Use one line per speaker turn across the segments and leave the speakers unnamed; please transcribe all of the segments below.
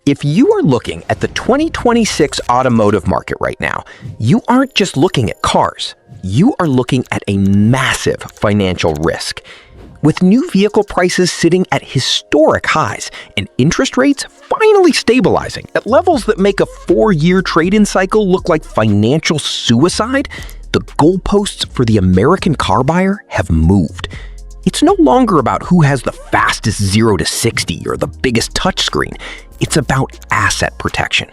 If you are looking at the 2026 automotive market right now, you aren't just looking at cars. You are looking at a massive financial risk. With new vehicle prices sitting at historic highs and interest rates finally stabilizing at levels that make a 4-year trade-in cycle look like financial suicide, the goalposts for the American car buyer have moved. It's no longer about who has the fastest 0 to 60 or the biggest touchscreen. It's about asset protection.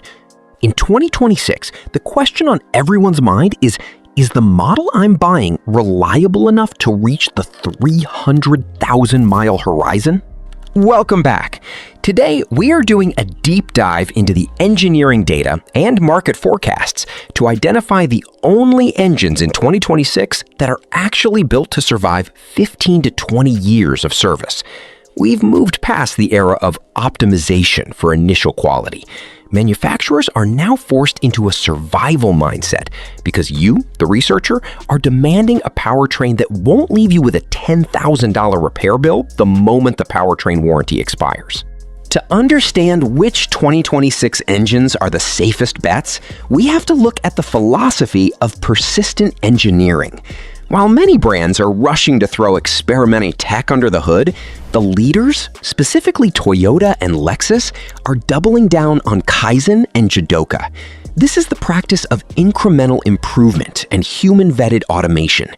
In 2026, the question on everyone's mind is the model I'm buying reliable enough to reach the 300,000-mile horizon? Welcome back. Today, we are doing a deep dive into the engineering data and market forecasts to identify the only engines in 2026 that are actually built to survive 15 to 20 years of service. We've moved past the era of optimization for initial quality. Manufacturers are now forced into a survival mindset because you, the researcher, are demanding a powertrain that won't leave you with a $10,000 repair bill the moment the powertrain warranty expires. To understand which 2026 engines are the safest bets, we have to look at the philosophy of persistent engineering. While many brands are rushing to throw experimental tech under the hood, the leaders, specifically Toyota and Lexus, are doubling down on Kaizen and Jidoka. This is the practice of incremental improvement and human-vetted automation.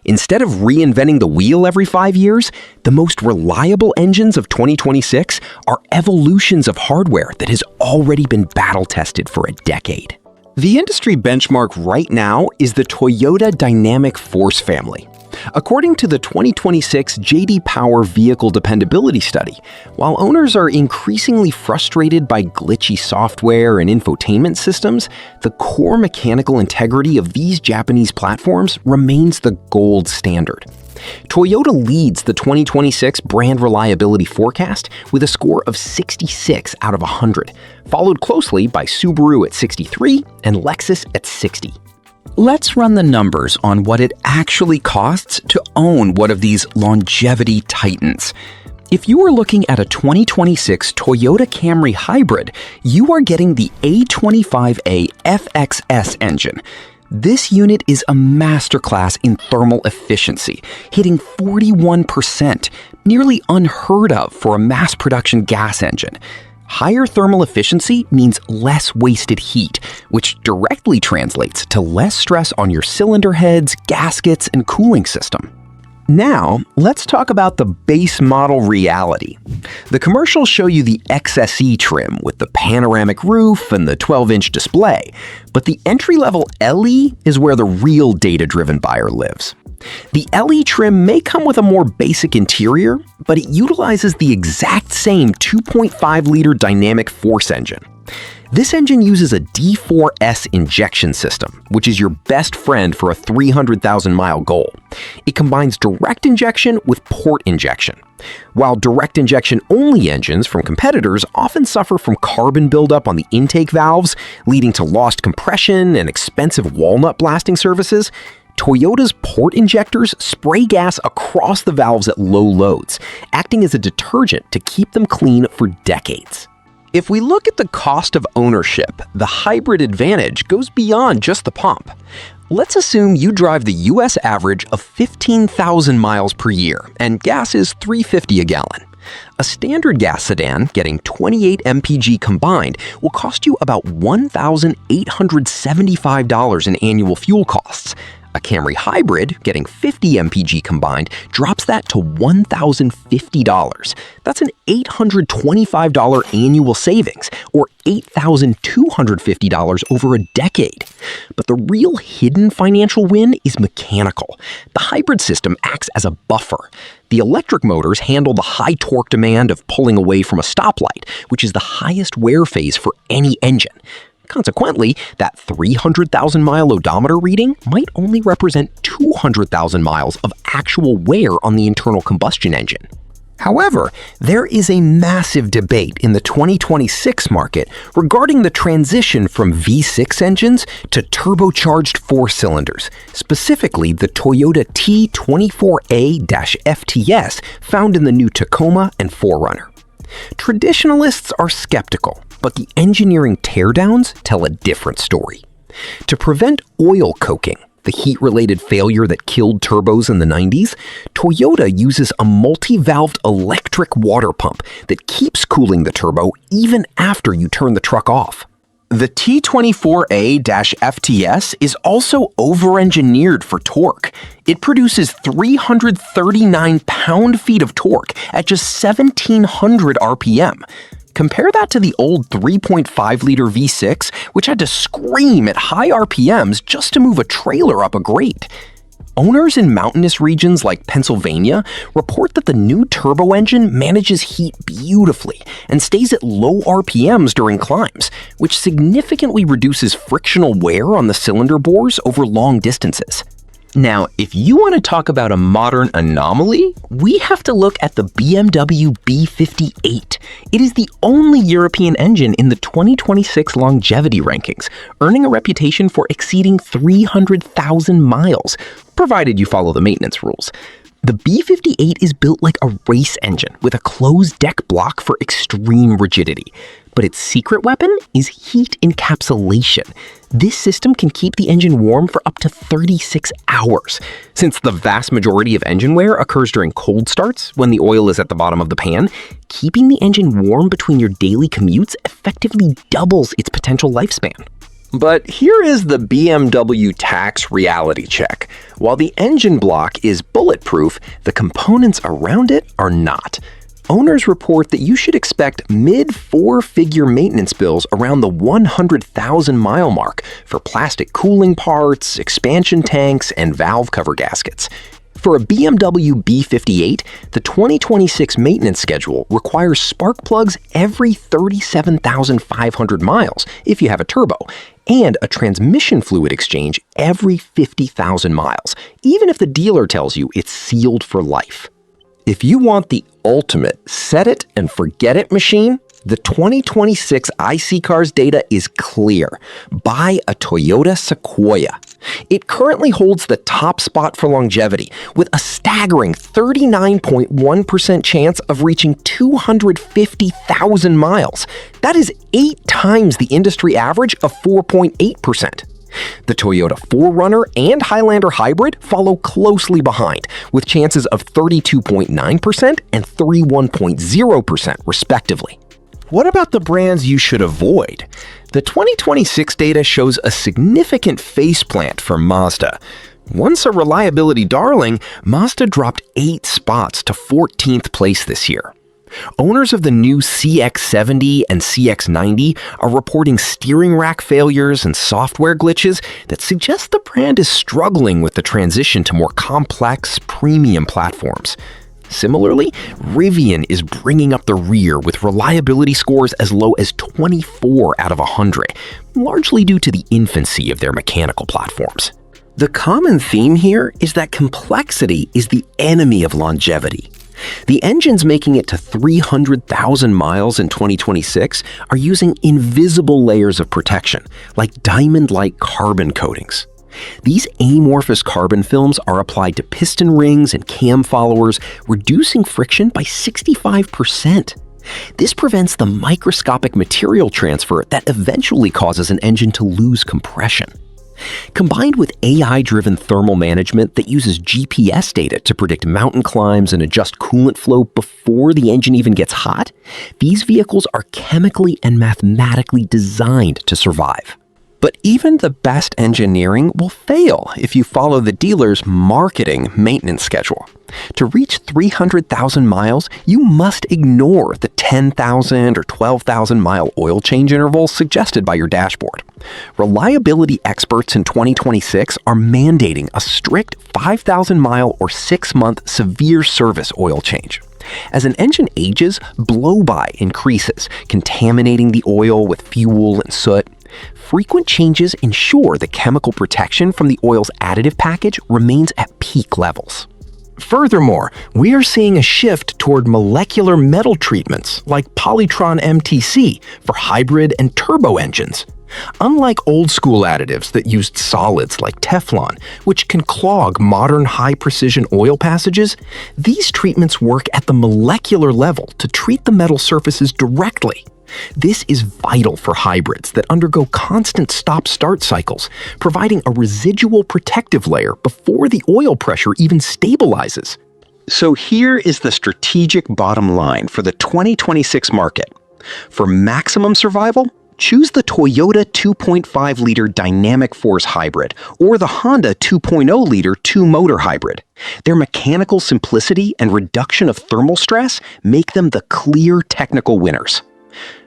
Instead of reinventing the wheel every 5 years, the most reliable engines of 2026 are evolutions of hardware that has already been battle-tested for a decade. The industry benchmark right now is the Toyota Dynamic Force family. According to the 2026 J.D. Power Vehicle Dependability Study, while owners are increasingly frustrated by glitchy software and infotainment systems, the core mechanical integrity of these Japanese platforms remains the gold standard. Toyota leads the 2026 brand reliability forecast with a score of 66 out of 100, followed closely by Subaru at 63 and Lexus at 60. Let's run the numbers on what it actually costs to own one of these longevity titans. If you are looking at a 2026 Toyota Camry Hybrid, you are getting the A25A FXS engine. This unit is a masterclass in thermal efficiency, hitting 41%, nearly unheard of for a mass production gas engine. Higher thermal efficiency means less wasted heat, which directly translates to less stress on your cylinder heads, gaskets, and cooling system. Now, let's talk about the base model reality. The commercials show you the XSE trim with the panoramic roof and the 12-inch display, but the entry-level LE is where the real data-driven buyer lives. The LE trim may come with a more basic interior, but it utilizes the exact same 2.5-liter dynamic force engine. This engine uses a D4S injection system, which is your best friend for a 300,000-mile goal. It combines direct injection with port injection. While direct injection-only engines from competitors often suffer from carbon buildup on the intake valves, leading to lost compression and expensive walnut blasting services, Toyota's port injectors spray gas across the valves at low loads, acting as a detergent to keep them clean for decades. If we look at the cost of ownership, the hybrid advantage goes beyond just the pump. Let's assume you drive the US average of 15,000 miles per year, and gas is $3.50 a gallon. A standard gas sedan getting 28 mpg combined will cost you about $1,875 in annual fuel costs. A Camry Hybrid getting 50 mpg combined drops that to $1,050. That's an $825 annual savings, or $8,250 over a decade. But the real hidden financial win is mechanical. The hybrid system acts as a buffer. The electric motors handle the high torque demand of pulling away from a stoplight, which is the highest wear phase for any engine. Consequently, that 300,000-mile odometer reading might only represent 200,000 miles of actual wear on the internal combustion engine. However, there is a massive debate in the 2026 market regarding the transition from V6 engines to turbocharged 4-cylinders, specifically the Toyota T24A-FTS found in the new Tacoma and 4Runner. Traditionalists are skeptical. But the engineering teardowns tell a different story. To prevent oil coking, the heat-related failure that killed turbos in the 90s, Toyota uses a multi-valved electric water pump that keeps cooling the turbo even after you turn the truck off. The T24A-FTS is also over-engineered for torque. It produces 339 pound-feet of torque at just 1,700 RPM. Compare that to the old 3.5-liter V6, which had to scream at high RPMs just to move a trailer up a grate. Owners in mountainous regions like Pennsylvania report that the new turbo engine manages heat beautifully and stays at low RPMs during climbs, which significantly reduces frictional wear on the cylinder bores over long distances. Now, if you want to talk about a modern anomaly, we have to look at the BMW B58. It is the only European engine in the 2026 longevity rankings, earning a reputation for exceeding 300,000 miles, provided you follow the maintenance rules. The B58 is built like a race engine with a closed deck block for extreme rigidity. But its secret weapon is heat encapsulation. This system can keep the engine warm for up to 36 hours. Since the vast majority of engine wear occurs during cold starts, when the oil is at the bottom of the pan, keeping the engine warm between your daily commutes effectively doubles its potential lifespan. But here is the BMW tax reality check. While the engine block is bulletproof, the components around it are not. Owners report that you should expect mid-four-figure maintenance bills around the 100,000-mile mark for plastic cooling parts, expansion tanks, and valve cover gaskets. For a BMW B58, the 2026 maintenance schedule requires spark plugs every 37,500 miles if you have a turbo, and a transmission fluid exchange every 50,000 miles, even if the dealer tells you it's sealed for life. If you want the ultimate set-it-and-forget-it machine, the 2026 IC Cars data is clear. Buy a Toyota Sequoia. It currently holds the top spot for longevity, with a staggering 39.1% chance of reaching 250,000 miles. That is 8 times the industry average of 4.8%. The Toyota 4Runner and Highlander Hybrid follow closely behind, with chances of 32.9% and 31.0% respectively. What about the brands you should avoid? The 2026 data shows a significant faceplant for Mazda. Once a reliability darling, Mazda dropped 8 spots to 14th place this year. Owners of the new CX-70 and CX-90 are reporting steering rack failures and software glitches that suggest the brand is struggling with the transition to more complex, premium platforms. Similarly, Rivian is bringing up the rear with reliability scores as low as 24 out of 100, largely due to the infancy of their mechanical platforms. The common theme here is that complexity is the enemy of longevity. The engines making it to 300,000 miles in 2026 are using invisible layers of protection, like diamond-like carbon coatings. These amorphous carbon films are applied to piston rings and cam followers, reducing friction by 65%. This prevents the microscopic material transfer that eventually causes an engine to lose compression. Combined with AI-driven thermal management that uses GPS data to predict mountain climbs and adjust coolant flow before the engine even gets hot, these vehicles are chemically and mathematically designed to survive. But even the best engineering will fail if you follow the dealer's marketing maintenance schedule. To reach 300,000 miles, you must ignore the 10,000 or 12,000 mile oil change intervals suggested by your dashboard. Reliability experts in 2026 are mandating a strict 5,000 mile or 6-month severe service oil change. As an engine ages, blow-by increases, contaminating the oil with fuel and soot. Frequent changes ensure the chemical protection from the oil's additive package remains at peak levels. Furthermore, we are seeing a shift toward molecular metal treatments like Polytron MTC for hybrid and turbo engines. Unlike old-school additives that used solids like Teflon, which can clog modern high-precision oil passages, these treatments work at the molecular level to treat the metal surfaces directly. This is vital for hybrids that undergo constant stop-start cycles, providing a residual protective layer before the oil pressure even stabilizes. So here is the strategic bottom line for the 2026 market. For maximum survival, choose the Toyota 2.5-liter Dynamic Force Hybrid or the Honda 2.0-liter two-motor hybrid. Their mechanical simplicity and reduction of thermal stress make them the clear technical winners.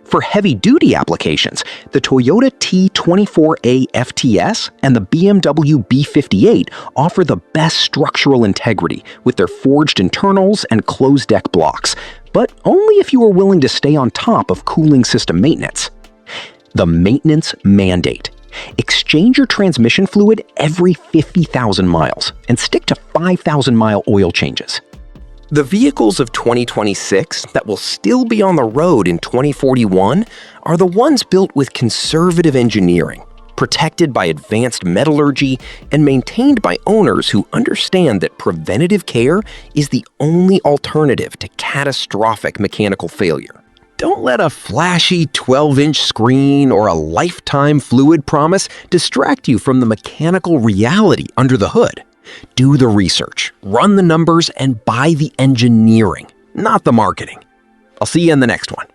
For heavy-duty applications, the Toyota T24A FTS and the BMW B58 offer the best structural integrity with their forged internals and closed-deck blocks, but only if you are willing to stay on top of cooling system maintenance. The maintenance mandate. Exchange your transmission fluid every 50,000 miles and stick to 5,000-mile oil changes. The vehicles of 2026 that will still be on the road in 2041 are the ones built with conservative engineering, protected by advanced metallurgy, and maintained by owners who understand that preventative care is the only alternative to catastrophic mechanical failure. Don't let a flashy 12-inch screen or a lifetime fluid promise distract you from the mechanical reality under the hood. Do the research, run the numbers, and buy the engineering, not the marketing. I'll see you in the next one.